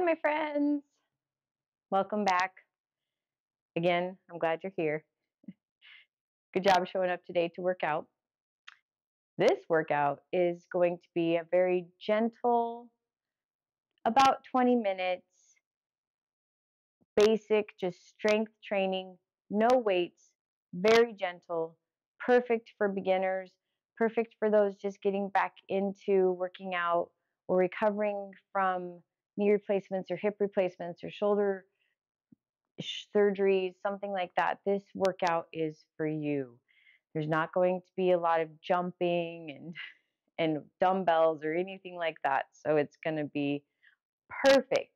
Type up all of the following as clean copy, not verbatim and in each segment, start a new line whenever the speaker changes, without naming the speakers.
my friends. Welcome back. Again, I'm glad you're here. Good job showing up today to work out. This workout is going to be a very gentle, about 20 minutes, basic, just strength training, no weights, very gentle, perfect for beginners, perfect for those just getting back into working out or recovering from knee replacements or hip replacements or shoulder surgeries, something like that. This workout is for you. There's not going to be a lot of jumping and dumbbells or anything like that. So it's going to be perfect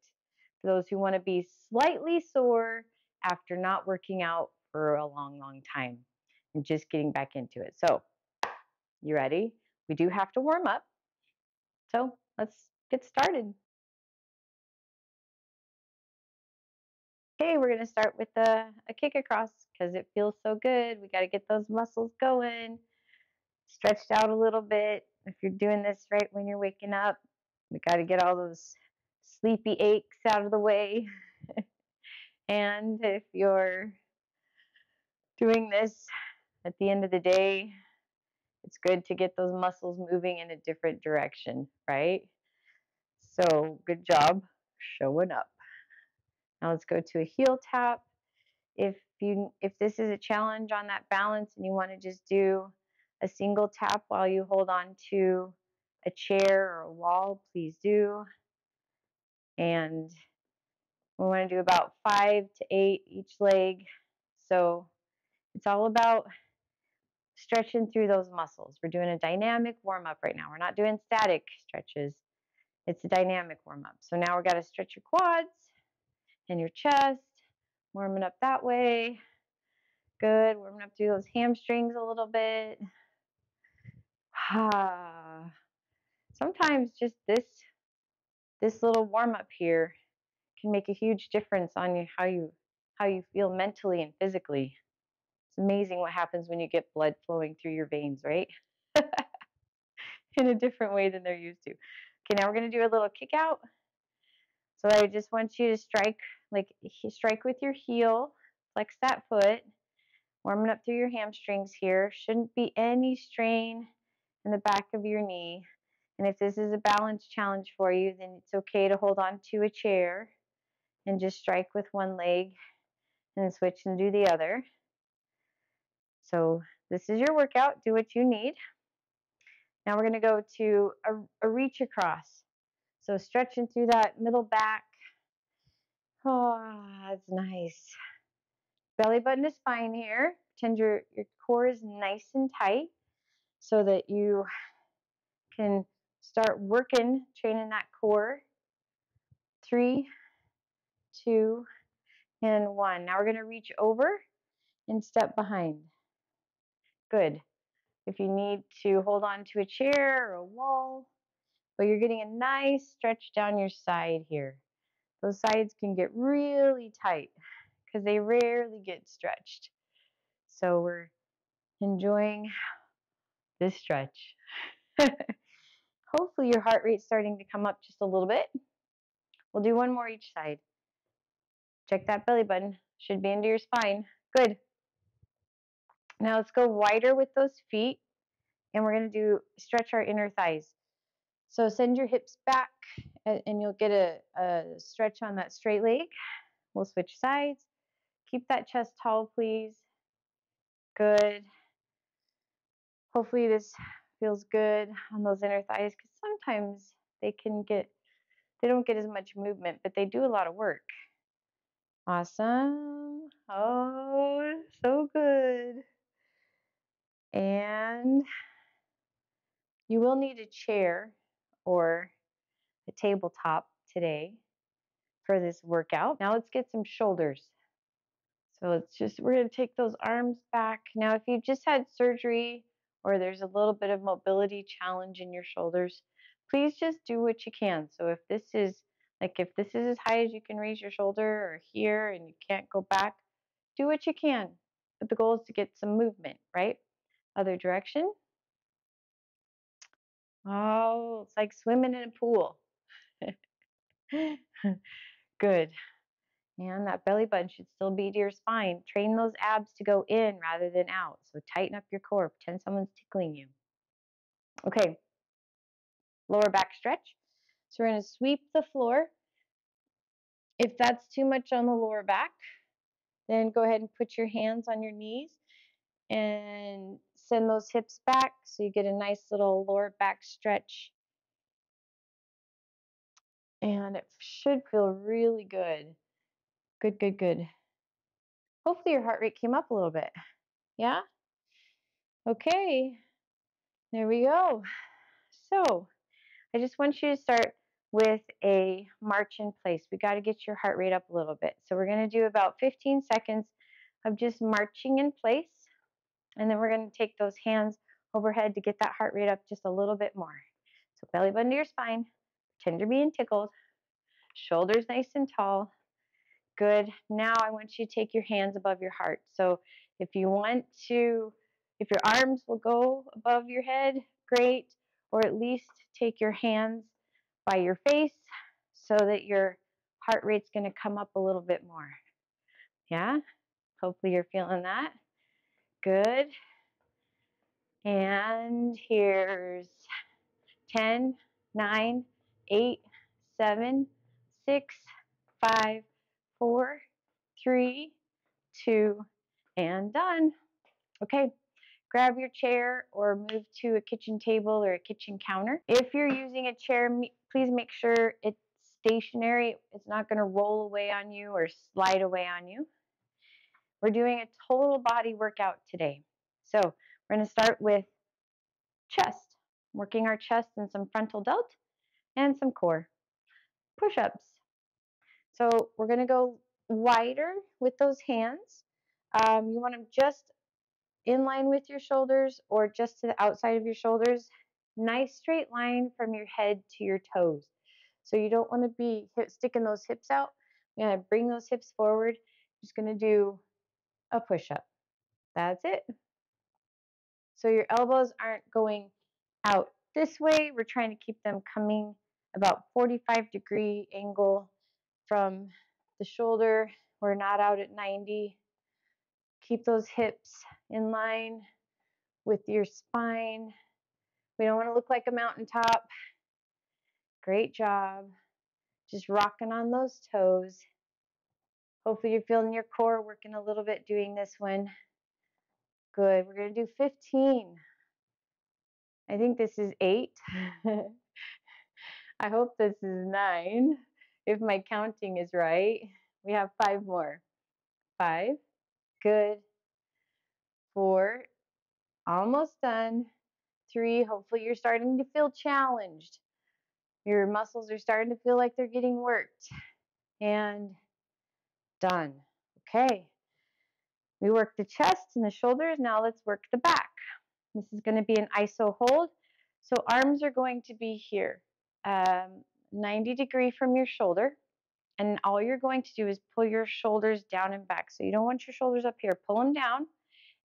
for those who want to be slightly sore after not working out for a long, long time and just getting back into it. So, you ready? We do have to warm up. So, let's get started. Okay, we're going to start with a kick across because it feels so good. We got to get those muscles going, stretched out a little bit. If you're doing this right when you're waking up, we got to get all those sleepy aches out of the way. And if you're doing this at the end of the day, it's good to get those muscles moving in a different direction, right? So good job showing up. Now let's go to a heel tap. If this is a challenge on that balance and you want to just do a single tap while you hold on to a chair or a wall, please do. And we want to do about 5 to 8 each leg. So it's all about stretching through those muscles. We're doing a dynamic warm up right now. We're not doing static stretches. It's a dynamic warm up. So now we've got to stretch your quads and your chest, warming up that way. Good. Warming up through those hamstrings a little bit. Sometimes just this little warm up here can make a huge difference on how you feel mentally and physically. It's amazing what happens when you get blood flowing through your veins, right? In a different way than they're used to. Okay, now we're going to do a little kick out. So I just want you to strike with your heel, flex that foot, warming up through your hamstrings here. Shouldn't be any strain in the back of your knee. And if this is a balance challenge for you, then it's okay to hold on to a chair and just strike with one leg and then switch and do the other. So this is your workout. Do what you need. Now we're going to go to a reach across. So stretching through that middle back. Oh, that's nice. Belly button is fine here. Pretend your core is nice and tight so that you can start working, training that core. 3, 2, and 1. Now we're going to reach over and step behind. Good. If you need to hold on to a chair or a wall, but you're getting a nice stretch down your side here. Those sides can get really tight because they rarely get stretched. So we're enjoying this stretch. Hopefully your heart rate's starting to come up just a little bit. We'll do one more each side. Check that belly button. Should be into your spine. Good. Now let's go wider with those feet. And we're going to stretch our inner thighs. So send your hips back and you'll get a stretch on that straight leg. We'll switch sides. Keep that chest tall, please. Good. Hopefully this feels good on those inner thighs because sometimes they don't get as much movement, but they do a lot of work. Awesome. Oh, so good. And you will need a chair or a tabletop today for this workout. Now let's get some shoulders. So we're going to take those arms back. Now, if you just had surgery or there's a little bit of mobility challenge in your shoulders, please just do what you can. So if this is as high as you can raise your shoulder or here and you can't go back, do what you can. But the goal is to get some movement, right? Other direction. Oh, it's like swimming in a pool. Good. And that belly button should still be to your spine. Train those abs to go in rather than out. So tighten up your core. Pretend someone's tickling you. Okay, lower back stretch. So we're going to sweep the floor. If that's too much on the lower back, then go ahead and put your hands on your knees and send those hips back so you get a nice little lower back stretch. And it should feel really good. Good, good, good. Hopefully your heart rate came up a little bit. Yeah? Okay, there we go. So I just want you to start with a march in place. We got to get your heart rate up a little bit. So we're going to do about 15 seconds of just marching in place. And then we're going to take those hands overhead to get that heart rate up just a little bit more. So belly button to your spine. Pretend you're being tickled. Shoulders nice and tall. Good. Now I want you to take your hands above your heart. So if you want to, if your arms will go above your head, great. Or at least take your hands by your face so that your heart rate's going to come up a little bit more. Yeah? Hopefully you're feeling that. Good. And here's 10, 9, 8, 7, 6, 5, 4, 3, 2, and done. Okay, grab your chair or move to a kitchen table or a kitchen counter. If you're using a chair, please make sure it's stationary. It's not going to roll away on you or slide away on you. We're doing a total body workout today. So we're going to start with chest, working our chest and some frontal delt and some core. Push-ups. So we're going to go wider with those hands. You want them just in line with your shoulders or just to the outside of your shoulders. Nice straight line from your head to your toes. So you don't want to be sticking those hips out. You're going to bring those hips forward. Just going to do a push-up. That's it. So your elbows aren't going out this way. We're trying to keep them coming about 45-degree angle from the shoulder. We're not out at 90. Keep those hips in line with your spine. We don't want to look like a mountaintop. Great job. Just rocking on those toes. Hopefully you're feeling your core working a little bit doing this one. Good. We're going to do 15. I think this is 8. I hope this is 9. If my counting is right. We have 5 more. 5. Good. 4. Almost done. 3. Hopefully you're starting to feel challenged. Your muscles are starting to feel like they're getting worked. And done. Okay. We worked the chest and the shoulders. Now let's work the back. This is going to be an iso hold. So arms are going to be here, 90-degree from your shoulder. And all you're going to do is pull your shoulders down and back. So you don't want your shoulders up here. Pull them down.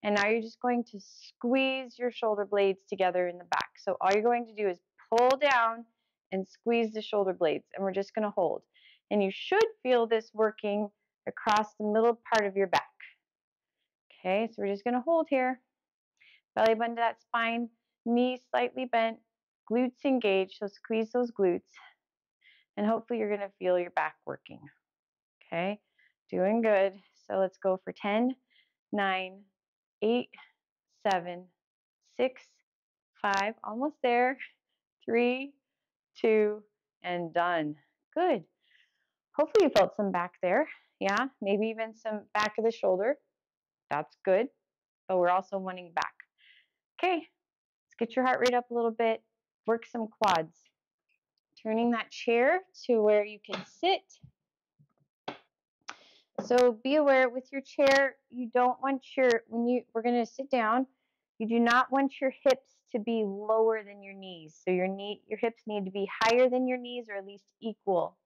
And now you're just going to squeeze your shoulder blades together in the back. So all you're going to do is pull down and squeeze the shoulder blades. And we're just going to hold. And you should feel this working across the middle part of your back. Okay, so we're just going to hold here. Belly button to that spine, knees slightly bent, glutes engaged, so squeeze those glutes. And hopefully you're going to feel your back working. Okay, doing good. So let's go for 10, 9, 8, 7, 6, 5, almost there, 3, 2, and done. Good. Hopefully you felt some back there. Yeah, maybe even some back of the shoulder. That's good, but we're also wanting back. Okay, let's get your heart rate up a little bit. Work some quads. Turning that chair to where you can sit. So be aware with your chair, you don't want we're going to sit down, you do not want your hips to be lower than your knees. So your hips need to be higher than your knees or at least equal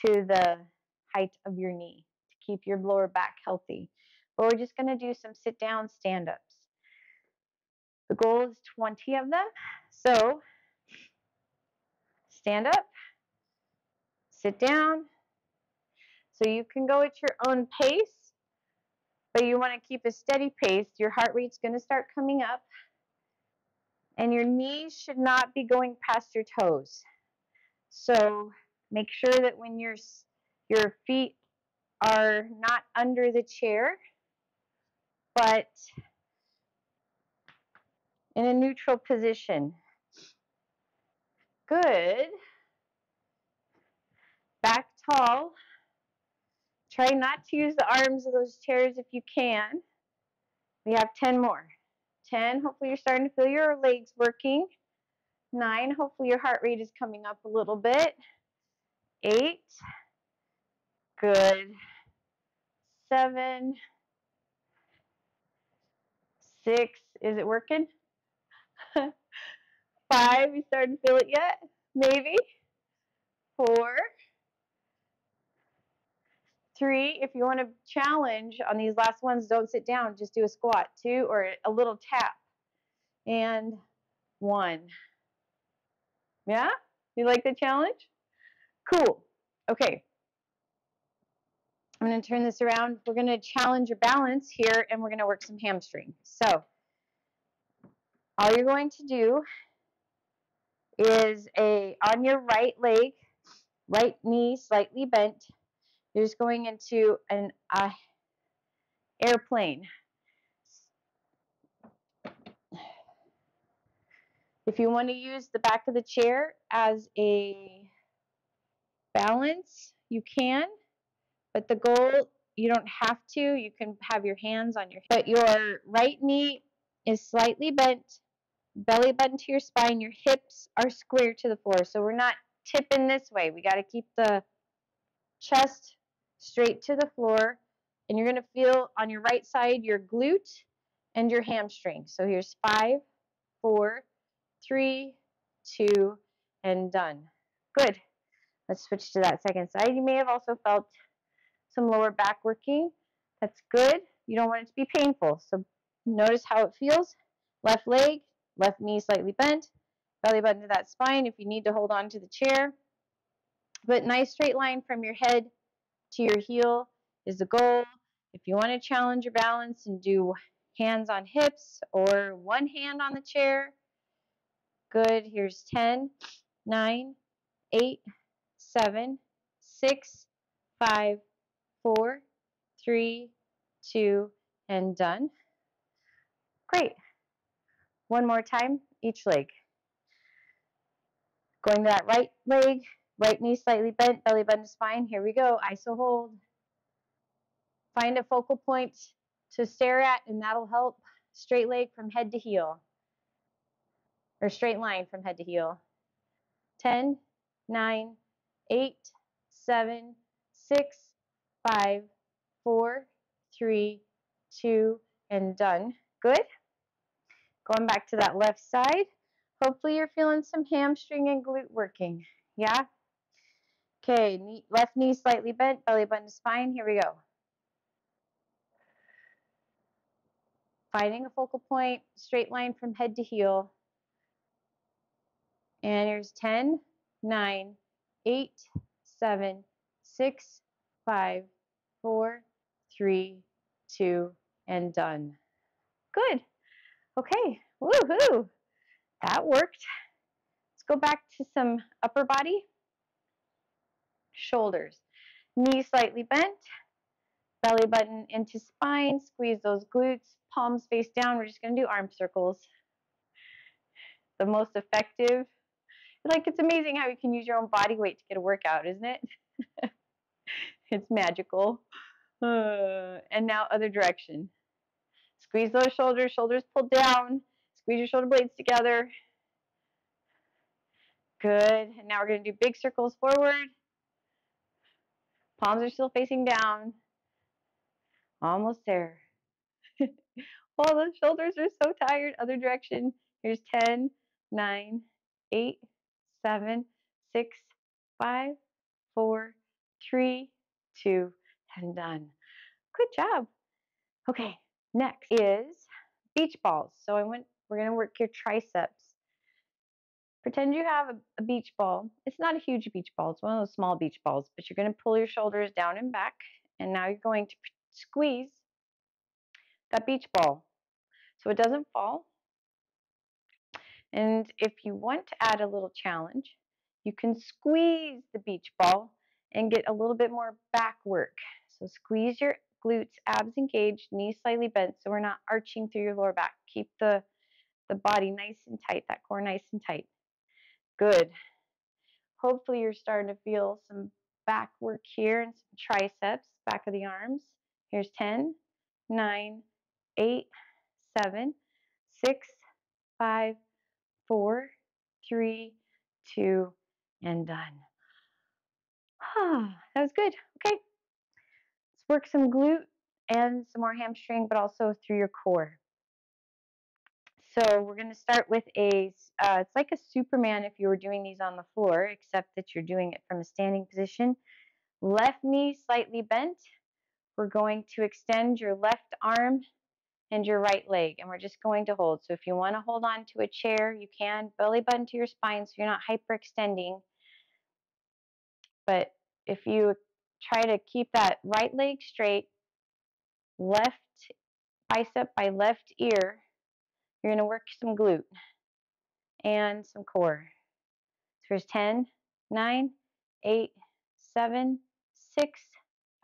to the height of your knee to keep your lower back healthy. But we're just going to do some sit down stand-ups. The goal is 20 of them. So stand up, Sit down. So you can go at your own pace, but you want to keep a steady pace. Your heart rate's going to start coming up, and your knees should not be going past your toes. So make sure that when your feet are not under the chair, but in a neutral position. Good. Back tall. Try not to use the arms of those chairs if you can. We have 10 more. 10, hopefully you're starting to feel your legs working. 9, hopefully your heart rate is coming up a little bit. 8, good. 7, 6, is it working? 5, you starting to feel it yet? Maybe. 4, 3, if you want to challenge on these last ones, don't sit down, just do a squat. 2, or a little tap. And 1. Yeah? You like the challenge? Cool. Okay. I'm going to turn this around. We're going to challenge your balance here, and we're going to work some hamstring. So all you're going to do is on your right leg, right knee slightly bent, you're just going into an airplane. If you want to use the back of the chair as a balance, you can, but the goal, you don't have to. You can have your hands on your hip, but your right knee is slightly bent, belly button to your spine, your hips are square to the floor. So we're not tipping this way. We got to keep the chest straight to the floor, and you're going to feel on your right side your glute and your hamstring. So here's 5, 4, 3, 2, and done. Good. Let's switch to that second side. You may have also felt some lower back working. That's good. You don't want it to be painful. So notice how it feels. Left leg, left knee slightly bent, belly button to that spine if you need to hold on to the chair. But nice straight line from your head to your heel is the goal. If you want to challenge your balance and do hands on hips or one hand on the chair, good. Here's 10, 9, 8, 7, 6, 5, 4, 3, 2, and done. Great. One more time, each leg. Going to that right leg, right knee slightly bent, belly button to spine. Here we go. ISO hold. Find a focal point to stare at, and that'll help. Straight leg from head to heel, or straight line from head to heel. 10, 9, 8, 7, 6, 5, 4, 3, 2, and done. Good. Going back to that left side. Hopefully you're feeling some hamstring and glute working. Yeah? Okay, left knee slightly bent, belly button to spine. Here we go. Finding a focal point, straight line from head to heel. And here's 10, 9, 8, 7, 6, 5, 4, 3, 2, and done. Good. Okay. Woohoo. That worked. Let's go back to some upper body. Shoulders. Knees slightly bent. Belly button into spine. Squeeze those glutes. Palms face down. We're just going to do arm circles. The most effective. Like, it's amazing how you can use your own body weight to get a workout, isn't it? It's magical. And now other direction. Squeeze those shoulders. Shoulders pulled down. Squeeze your shoulder blades together. Good. And now we're going to do big circles forward. Palms are still facing down. Almost there. Oh, those shoulders are so tired. Other direction. Here's 10, 9, 8, 7, 6, 5, 4, 3, 2, and done. Good job. Okay, next is beach balls. So we're going to work your triceps. Pretend you have a beach ball. It's not a huge beach ball. It's one of those small beach balls, but you're going to pull your shoulders down and back, and now you're going to squeeze that beach ball so it doesn't fall. And if you want to add a little challenge, you can squeeze the beach ball and get a little bit more back work. So squeeze your glutes, abs engaged, knees slightly bent so we're not arching through your lower back. Keep the body nice and tight, that core nice and tight. Good. Hopefully you're starting to feel some back work here and some triceps, back of the arms. Here's 10, 9, 8, 7, 6, 5, 4, 3, 2, and done. That was good. Okay. Let's work some glute and some more hamstring, but also through your core. So we're going to start with it's like a Superman if you were doing these on the floor, except that you're doing it from a standing position. Left knee slightly bent. We're going to extend your left arm and your right leg, and we're just going to hold. So if you want to hold on to a chair, you can. Belly button to your spine so you're not hyperextending. But if you try to keep that right leg straight, left bicep by left ear, you're going to work some glute and some core. So here's 10, 9, 8, 7, 6,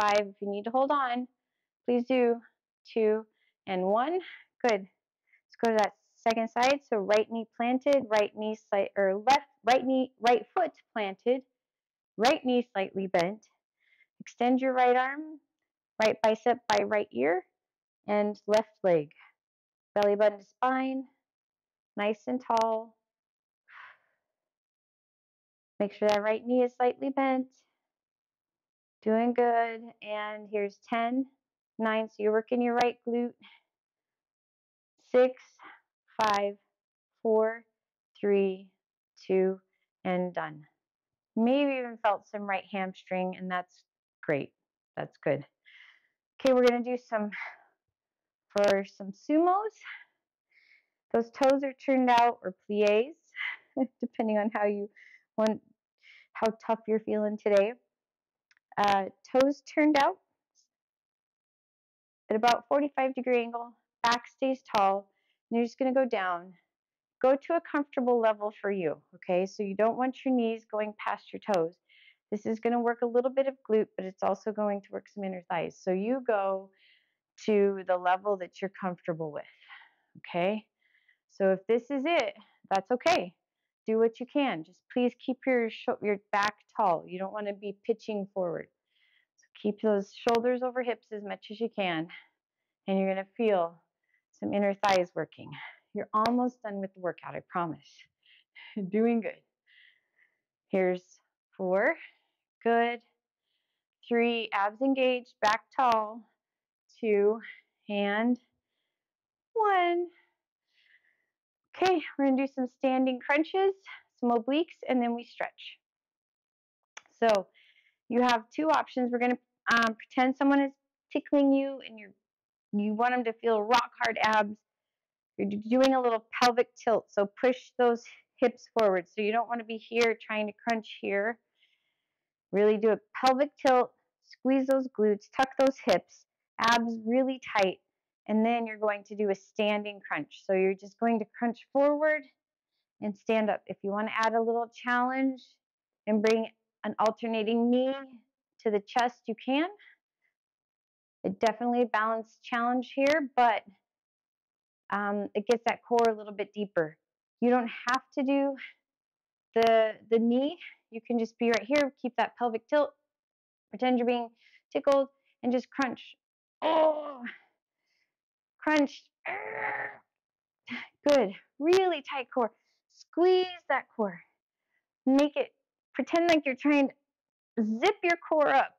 5. If you need to hold on, please do. 2, and 1. Good. Let's go to that second side. So right knee planted, right knee right foot planted, right knee slightly bent. Extend your right arm, right bicep by right ear, and left leg. Belly button to spine, nice and tall. Make sure that right knee is slightly bent. Doing good. And here's 10, 9. So you're working your right glute. 6, 5, 4, 3, 2, and done. Maybe even felt some right hamstring, and that's great. That's good. Okay, we're going to do some sumos. Those toes are turned out, or plies, depending on how tough you're feeling today. Toes turned out at about 45-degree angle. Back stays tall, and you're just going to go down. Go to a comfortable level for you, okay? So you don't want your knees going past your toes. This is going to work a little bit of glute, but it's also going to work some inner thighs. So you go to the level that you're comfortable with, okay? So if this is it, that's okay. Do what you can. Just please keep your back tall. You don't want to be pitching forward. So keep those shoulders over hips as much as you can, and you're going to feel some inner thighs working. You're almost done with the workout, I promise. Doing good. Here's 4. Good. 3, abs engaged, back tall. 2, and 1. Okay, we're going to do some standing crunches, some obliques, and then we stretch. So you have 2 options. We're going to pretend someone is tickling you, and you want them to feel rock hard abs. You're doing a little pelvic tilt, so push those hips forward. So you don't want to be here trying to crunch here. Really do a pelvic tilt, squeeze those glutes, tuck those hips, abs really tight, and then you're going to do a standing crunch. So you're just going to crunch forward and stand up. If you want to add a little challenge and bring an alternating knee to the chest, you can. It definitely a balanced challenge here, but it gets that core a little bit deeper. You don't have to do the knee. You can just be right here, keep that pelvic tilt, pretend you're being tickled, and just crunch. Oh, crunch. Good. Really tight core. Squeeze that core. Make it, pretend like you're trying to zip your core up.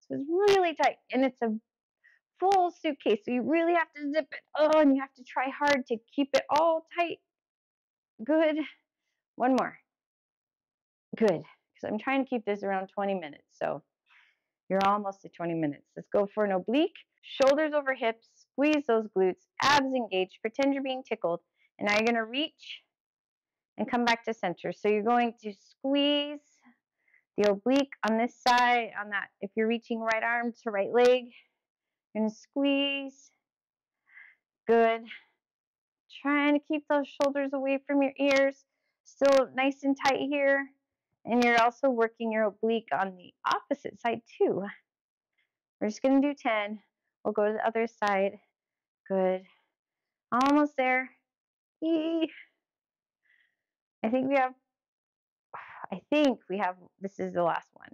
So it's really tight, and it's a full suitcase, so you really have to zip it. Oh, and you have to try hard to keep it all tight. Good. One more. Good. Because I'm trying to keep this around 20 minutes, so you're almost at 20 minutes. Let's go for an oblique. Shoulders over hips. Squeeze those glutes. Abs engaged. Pretend you're being tickled. And now you're going to reach and come back to center. So you're going to squeeze the oblique on this side, on that, if you're reaching right arm to right leg, you're going to squeeze. Good. Trying to keep those shoulders away from your ears. Still nice and tight here. And you're also working your oblique on the opposite side too. We're just going to do 10. We'll go to the other side. Good. Almost there. Eee. I think we have, this is the last one.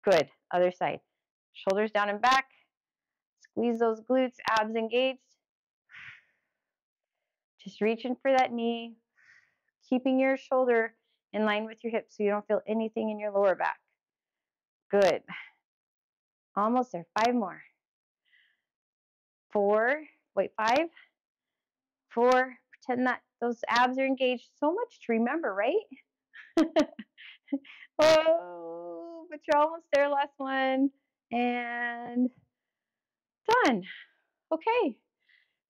Good. Other side. Shoulders down and back. Squeeze those glutes, abs engaged. Just reaching for that knee. Keeping your shoulder in line with your hips so you don't feel anything in your lower back. Good. Almost there. 5 more. 4. Wait, 5. 4. Pretend that those abs are engaged. So much to remember, right? Oh, but you're almost there. Last one. And done. Okay.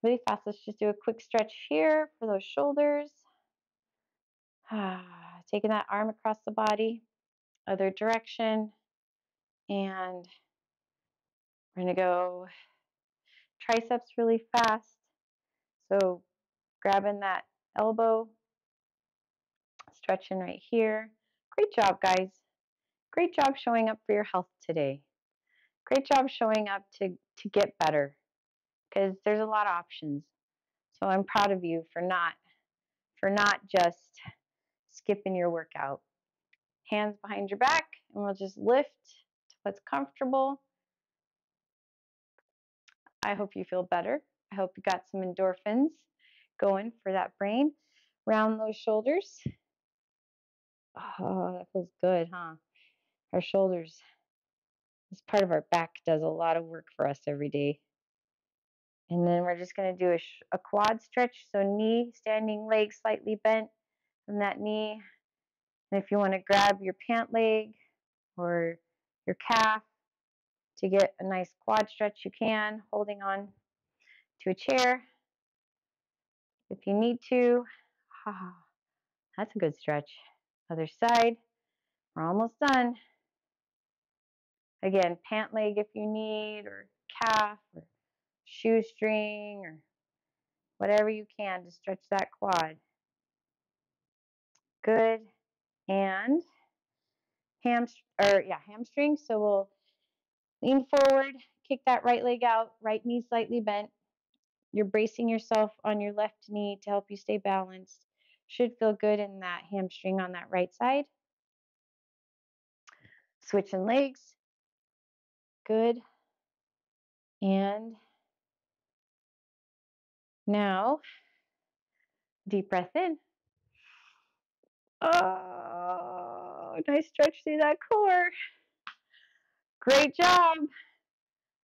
Really fast. Let's just do a quick stretch here for those shoulders. Taking that arm across the body, other direction. And we're going to go triceps really fast. So grabbing that elbow, stretching right here. Great job, guys. Great job showing up for your health today. Great job showing up to get better, because there's a lot of options. So I'm proud of you for not just skipping your workout. Hands behind your back, and we'll just lift to what's comfortable. I hope you feel better. I hope you got some endorphins going for that brain. Round those shoulders. Oh, that feels good, huh? Our shoulders, this part of our back does a lot of work for us every day. And then we're just going to do a quad stretch. So knee, standing leg slightly bent from that knee. And if you want to grab your pant leg or your calf to get a nice quad stretch, you can, holding on to a chair if you need to. That's a good stretch. Other side. We're almost done. Again, pant leg if you need, or calf, or shoestring, or whatever you can to stretch that quad. Good. And hamstring. So we'll lean forward, kick that right leg out, right knee slightly bent. You're bracing yourself on your left knee to help you stay balanced. Should feel good in that hamstring on that right side. Switching legs. Good. And now, deep breath in. Oh, nice stretch through that core. Great job.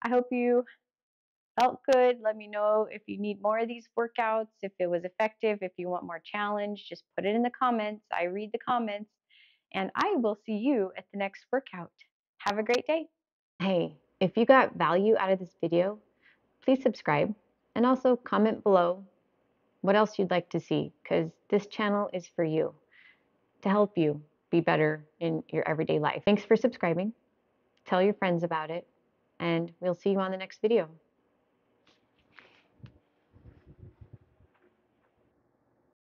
I hope you felt good. Let me know if you need more of these workouts, if it was effective, if you want more challenge, just put it in the comments. I read the comments, and I will see you at the next workout. Have a great day. Hey, if you got value out of this video, please subscribe and also comment below what else you'd like to see, because this channel is for you, to help you be better in your everyday life. Thanks for subscribing. Tell your friends about it, and we'll see you on the next video.